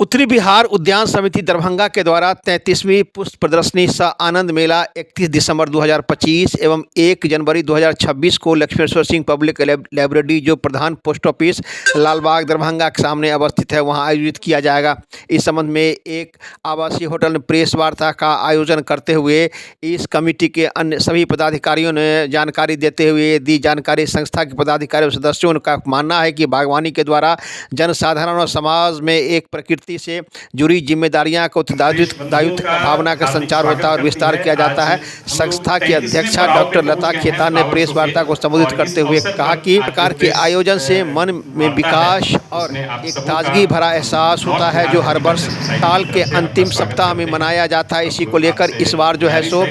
उत्तरी बिहार उद्यान समिति दरभंगा के द्वारा 33वीं पुष्प प्रदर्शनी सह आनंद मेला 31 दिसंबर 2025 एवं 1 जनवरी 2026 को लक्ष्मेश्वर सिंह पब्लिक लाइब्रेरी जो प्रधान पोस्ट ऑफिस लालबाग दरभंगा के सामने अवस्थित है वहां आयोजित किया जाएगा। इस संबंध में एक आवासीय होटल में प्रेस वार्ता का आयोजन करते हुए इस कमेटी के अन्य सभी पदाधिकारियों ने जानकारी देते हुए दी जानकारी। संस्था के पदाधिकारियों और सदस्यों का मानना है कि बागवानी के द्वारा जनसाधारण और समाज में एक प्रकृति से जुड़ी जिम्मेदारियां को दायित्व भावना का संचार होता है और विस्तार किया जाता है। संस्था की अध्यक्षा डॉक्टर लता खेतान ने प्रेस वार्ता को संबोधित करते हुए कहा कि प्रकार के आयोजन से मन में विकास और एक ताजगी भरा एहसास होता है जो हर वर्ष साल के अंतिम सप्ताह में मनाया जाता है। इसी को लेकर इस बार जो है सो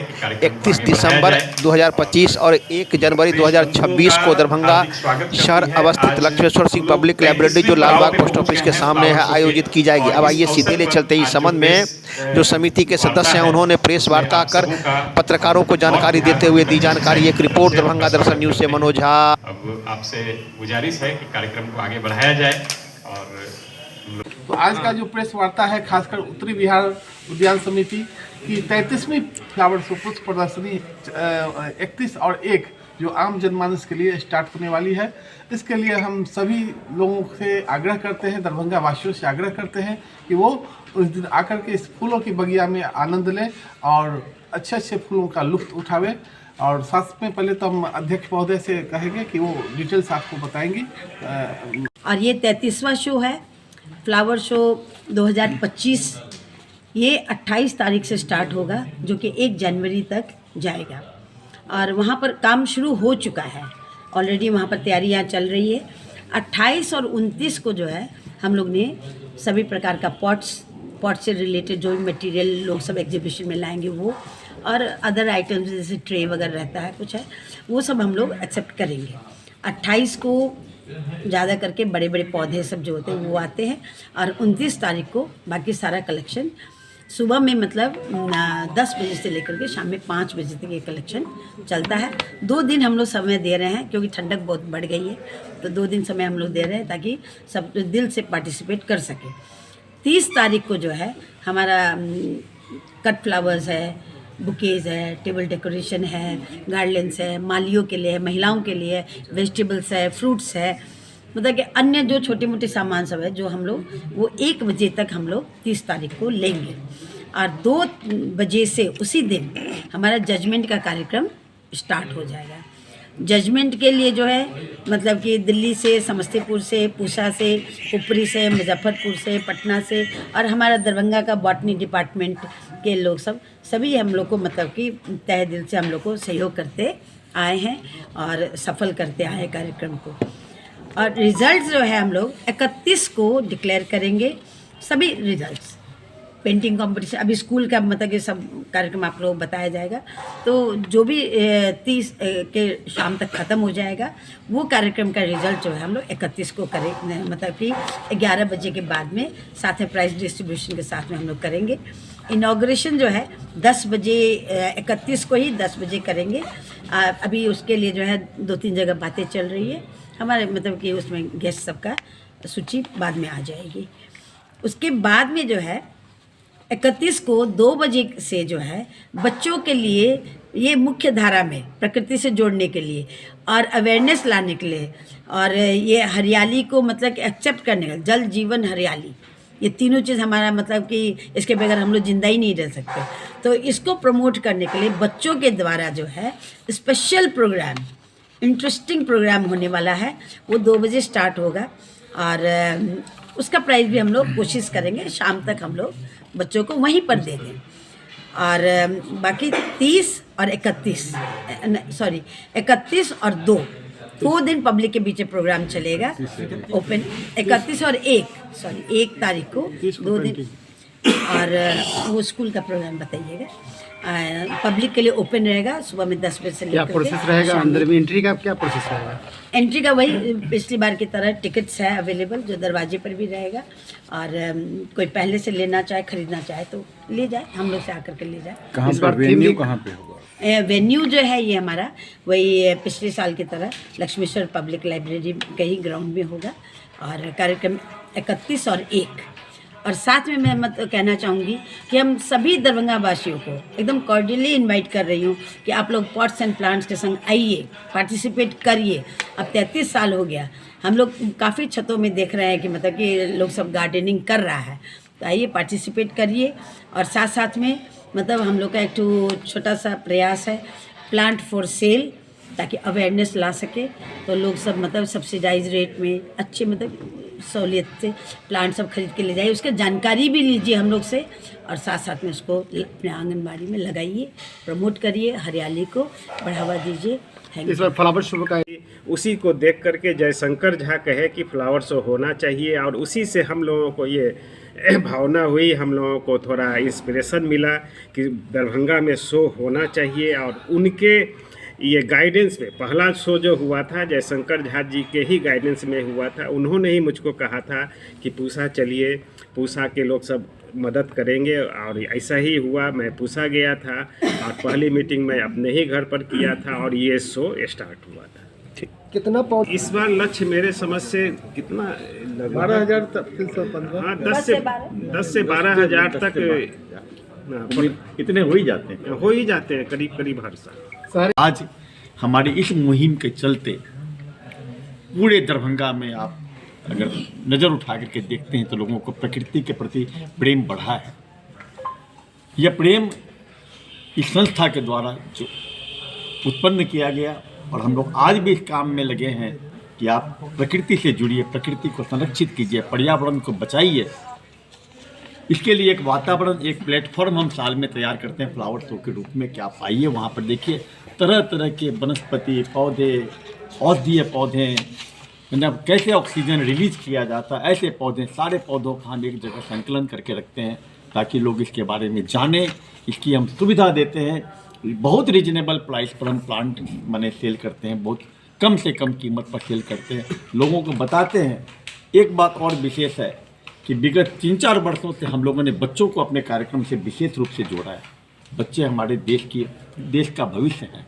31 दिसंबर 2025 और 1 जनवरी 2026 को दरभंगा शहर अवस्थित लक्ष्मेश्वर सिंह पब्लिक लाइब्रेरी जो लालबाग पोस्ट ऑफिस के सामने है आयोजित की जाएगी। अब आइए सीधे ले चलते ही संबंध में जो समिति के सदस्य हैं उन्होंने प्रेस वार्ता कर पत्रकारों को जानकारी देते हुए दी जानकारी। एक रिपोर्ट दरभंगा दर्शन न्यूज से मनोज झा। अब आपसे गुजारिश है कि कार्यक्रम को आगे बढ़ाया जाए। और तो आज का जो प्रेस वार्ता है खासकर उत्तरी बिहार उद्यान समिति की 33वीं फ्लावर शो पुष्प प्रदर्शनी 31 और 1 जो आम जनमानस के लिए स्टार्ट होने वाली है। इसके लिए हम सभी लोगों से आग्रह करते हैं, दरभंगा वासियों से आग्रह करते हैं कि वो उस दिन आकर के इस फूलों की बगिया में आनंद लें और अच्छे अच्छे फूलों का लुत्फ उठावें। और साथ में पहले तो हम अध्यक्ष महोदय से कहेंगे कि वो डिटेल्स आपको बताएंगी। और ये 33वां शो है फ्लावर शो 2025। ये 28 तारीख से स्टार्ट होगा जो कि 1 जनवरी तक जाएगा और वहाँ पर काम शुरू हो चुका है। ऑलरेडी वहाँ पर तैयारियाँ चल रही है। 28 और 29 को जो है हम लोग ने सभी प्रकार का पॉट से रिलेटेड जो भी मटेरियल लोग सब एग्जीबिशन में लाएंगे वो और अदर आइटम्स जैसे ट्रे वगैरह रहता है कुछ है वो सब हम लोग एक्सेप्ट करेंगे। 28 को ज़्यादा करके बड़े बड़े पौधे सब जो होते हैं वो आते हैं और 29 तारीख को बाकी सारा कलेक्शन सुबह में मतलब 10 बजे से लेकर के शाम में 5 बजे तक ये कलेक्शन चलता है। 2 दिन हम लोग समय दे रहे हैं क्योंकि ठंडक बहुत बढ़ गई है तो 2 दिन समय हम लोग दे रहे हैं ताकि सब दिल से पार्टिसिपेट कर सके। 30 तारीख को जो है हमारा कट फ्लावर्स है, बुकेज है, टेबल डेकोरेशन है, गार्डन्स है, मालियों के लिए है, महिलाओं के लिए वेजिटेबल्स है, फ्रूट्स है, मतलब कि अन्य जो छोटे मोटे सामान सब है जो हम लोग वो 1 बजे तक हम लोग 30 तारीख को लेंगे और 2 बजे से उसी दिन हमारा जजमेंट का कार्यक्रम स्टार्ट हो जाएगा। जजमेंट के लिए जो है मतलब कि दिल्ली से, समस्तीपुर से, पूसा से, ऊपरी से, मुजफ्फरपुर से, पटना से और हमारा दरभंगा का बॉटनी डिपार्टमेंट के लोग सभी हम लोग को मतलब कि तहे दिल से हम लोग को सहयोग करते आए हैं और सफल करते आए कार्यक्रम को। और रिज़ल्ट जो है हम लोग 31 को डिक्लेयर करेंगे सभी रिज़ल्ट्स। पेंटिंग कंपटीशन अभी स्कूल का मतलब कि सब कार्यक्रम आप लोग बताया जाएगा तो जो भी 30 के शाम तक ख़त्म हो जाएगा वो कार्यक्रम का रिज़ल्ट जो है हम लोग 31 को करें मतलब कि 11 बजे के बाद में साथ में प्राइज़ डिस्ट्रीब्यूशन के साथ में हम लोग करेंगे। इनॉग्रेशन जो है 10 बजे 31 को ही 10 बजे करेंगे। अभी उसके लिए जो है 2-3 जगह बातें चल रही है हमारे मतलब कि उसमें गेस्ट सबका सूची बाद में आ जाएगी। उसके बाद में जो है 31 को 2 बजे से जो है बच्चों के लिए ये मुख्य धारा में प्रकृति से जोड़ने के लिए और अवेयरनेस लाने के लिए और ये हरियाली को मतलब कि एक्सेप्ट करने का जल जीवन हरियाली ये तीनों चीज़ हमारा मतलब कि इसके बगैर हम लोग जिंदा ही नहीं रह सकते। तो इसको प्रमोट करने के लिए बच्चों के द्वारा जो है स्पेशल प्रोग्राम इंटरेस्टिंग प्रोग्राम होने वाला है वो 2 बजे स्टार्ट होगा और उसका प्राइस भी हम लोग कोशिश करेंगे शाम तक हम लोग बच्चों को वहीं पर दे दें। और बाकी 30 और 31 और 2 दिन पब्लिक के बीच प्रोग्राम चलेगा ओपन। 31 और 1 तारीख को 2 दिन और वो स्कूल का प्रोग्राम बताइएगा। पब्लिक के लिए ओपन रहेगा सुबह में 10 बजे से लेकर क्या प्रोसेस रहेगा अंदर में एंट्री का क्या प्रोसेस रहेगा? एंट्री का वही पिछली बार की तरह टिकट्स है अवेलेबल जो दरवाजे पर भी रहेगा और कोई पहले से लेना चाहे खरीदना चाहे तो ले जाए हम लोग से आकर के ले जाए। कहाँ पर वेन्यू कहाँ पे होगा? वेन्यू जो है ये हमारा वही पिछले साल की तरह लक्ष्मेश्वर पब्लिक लाइब्रेरी के ही ग्राउंड में होगा और कार्यक्रम 31 और 1 और साथ में मैं कहना चाहूँगी कि हम सभी दरभंगा वासियों को एकदम कॉर्डियली इनवाइट कर रही हूँ कि आप लोग पॉट्स एंड प्लांट्स के संग आइए, पार्टिसिपेट करिए। अब 33 साल हो गया, हम लोग काफ़ी छतों में देख रहे हैं कि मतलब कि लोग सब गार्डनिंग कर रहा है, तो आइए पार्टिसिपेट करिए। और साथ साथ में मतलब हम लोग का एक छोटा सा प्रयास है, प्लांट फॉर सेल, ताकि अवेयरनेस ला सके, तो लोग सब मतलब सब्सिडाइज रेट में अच्छे मतलब सहूलियत से प्लांट सब खरीद के ले जाइए, उसकी जानकारी भी लीजिए हम लोग से, और साथ साथ में उसको अपने आंगनबाड़ी में लगाइए, प्रमोट करिए, हरियाली को बढ़ावा दीजिए। इस बार फ्लावर शो का उसी को देख करके जयशंकर झा कहे कि फ्लावर शो होना चाहिए, और उसी से हम लोगों को ये भावना हुई, हम लोगों को थोड़ा इंस्पिरेशन मिला कि दरभंगा में शो होना चाहिए। और उनके ये गाइडेंस में पहला शो जो हुआ था जयशंकर झा जी के ही गाइडेंस में हुआ था। उन्होंने ही मुझको कहा था कि पूसा चलिए, पूसा के लोग सब मदद करेंगे, और ऐसा ही हुआ। मैं पूसा गया था और पहली मीटिंग मैं अपने ही घर पर किया था और ये शो स्टार्ट हुआ था। कितना इस बार लक्ष्य मेरे समझ से कितना 12,315। हाँ, 10 से 12,000 तक इतने हो ही जाते हैं करीब करीब हर साल। आज हमारी इस मुहिम के चलते पूरे दरभंगा में आप अगर नज़र उठा करके देखते हैं तो लोगों को प्रकृति के प्रति प्रेम बढ़ा है। यह प्रेम इस संस्था के द्वारा जो उत्पन्न किया गया, और हम लोग आज भी इस काम में लगे हैं कि आप प्रकृति से जुड़िए, प्रकृति को संरक्षित कीजिए, पर्यावरण को बचाइए। इसके लिए एक वातावरण, एक प्लेटफॉर्म हम साल में तैयार करते हैं फ्लावर शो के रूप में, कि आप आइए वहाँ पर देखिए तरह तरह के वनस्पति पौधे, औषधीय पौधे, मतलब कैसे ऑक्सीजन रिलीज किया जाता है, ऐसे पौधे, सारे पौधों का हम एक जगह संकलन करके रखते हैं ताकि लोग इसके बारे में जानें। इसकी हम सुविधा देते हैं, बहुत रीजनेबल प्राइस पर हम प्लांट सेल करते हैं, बहुत कम से कम कीमत पर सेल करते हैं, लोगों को बताते हैं। एक बात और विशेष है कि विगत 3-4 वर्षों से हम लोगों ने बच्चों को अपने कार्यक्रम से विशेष रूप से जोड़ा है। बच्चे हमारे देश का भविष्य हैं,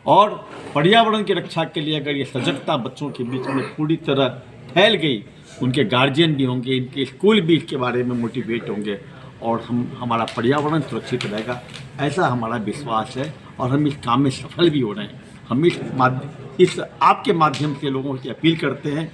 और पर्यावरण की रक्षा के लिए अगर ये सजगता बच्चों के बीच में पूरी तरह फैल गई, उनके गार्जियन भी होंगे, इनके स्कूल भी इसके बारे में मोटिवेट होंगे, और हमारा पर्यावरण सुरक्षित रहेगा, ऐसा हमारा विश्वास है। और हम इस काम में सफल भी हो रहे हैं। हम इस आपके माध्यम से लोगों से अपील करते हैं,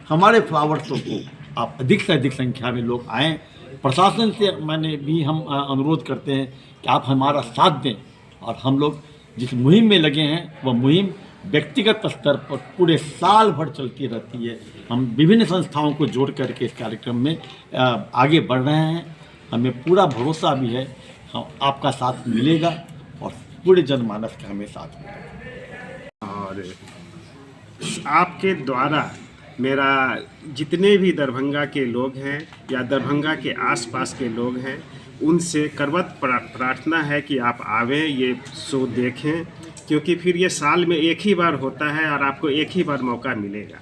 हमारे फ्लावर शो को आप अधिक से अधिक संख्या में लोग आएँ। प्रशासन से हम अनुरोध करते हैं कि आप हमारा साथ दें, और हम लोग जिस मुहिम में लगे हैं वह मुहिम व्यक्तिगत स्तर पर पूरे साल भर चलती रहती है। हम विभिन्न संस्थाओं को जोड़ करके इस कार्यक्रम में आगे बढ़ रहे हैं। हमें पूरा भरोसा भी है आपका साथ मिलेगा, और पूरे जनमानस का हमें साथ मिलेगा। और आपके द्वारा मेरा जितने भी दरभंगा के लोग हैं या दरभंगा के आसपास के लोग हैं, उनसे करवत प्रार्थना है कि आप आवें, ये शो देखें, क्योंकि फिर ये साल में एक ही बार होता है और आपको एक ही बार मौका मिलेगा।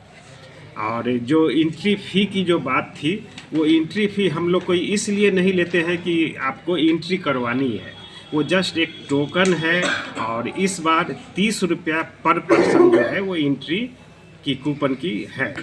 और जो एंट्री फ़ी की जो बात थी, वो एंट्री फ़ी हम लोग कोई इसलिए नहीं लेते हैं कि आपको एंट्री करवानी है, वो जस्ट एक टोकन है। और इस बार 30 रुपया पर पर्सन जो है वो एंट्री की कूपन की है,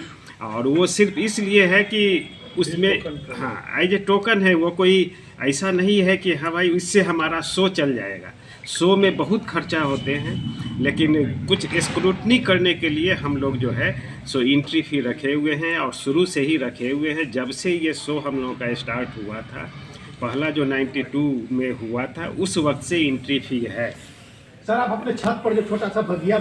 और वो सिर्फ इसलिए है कि उसमें एज ए टोकन है, वो कोई ऐसा नहीं है कि हाँ भाई इससे हमारा शो चल जाएगा। शो में बहुत खर्चा होते हैं, लेकिन कुछ स्क्रूटनी करने के लिए हम लोग जो है सो एंट्री फ़ी रखे हुए हैं, और शुरू से ही रखे हुए हैं। जब से ये शो हम लोगों का स्टार्ट हुआ था, पहला जो 92 में हुआ था, उस वक्त से एंट्री फ़ी है। सर, आप अपने छत पर जो छोटा सा बगिया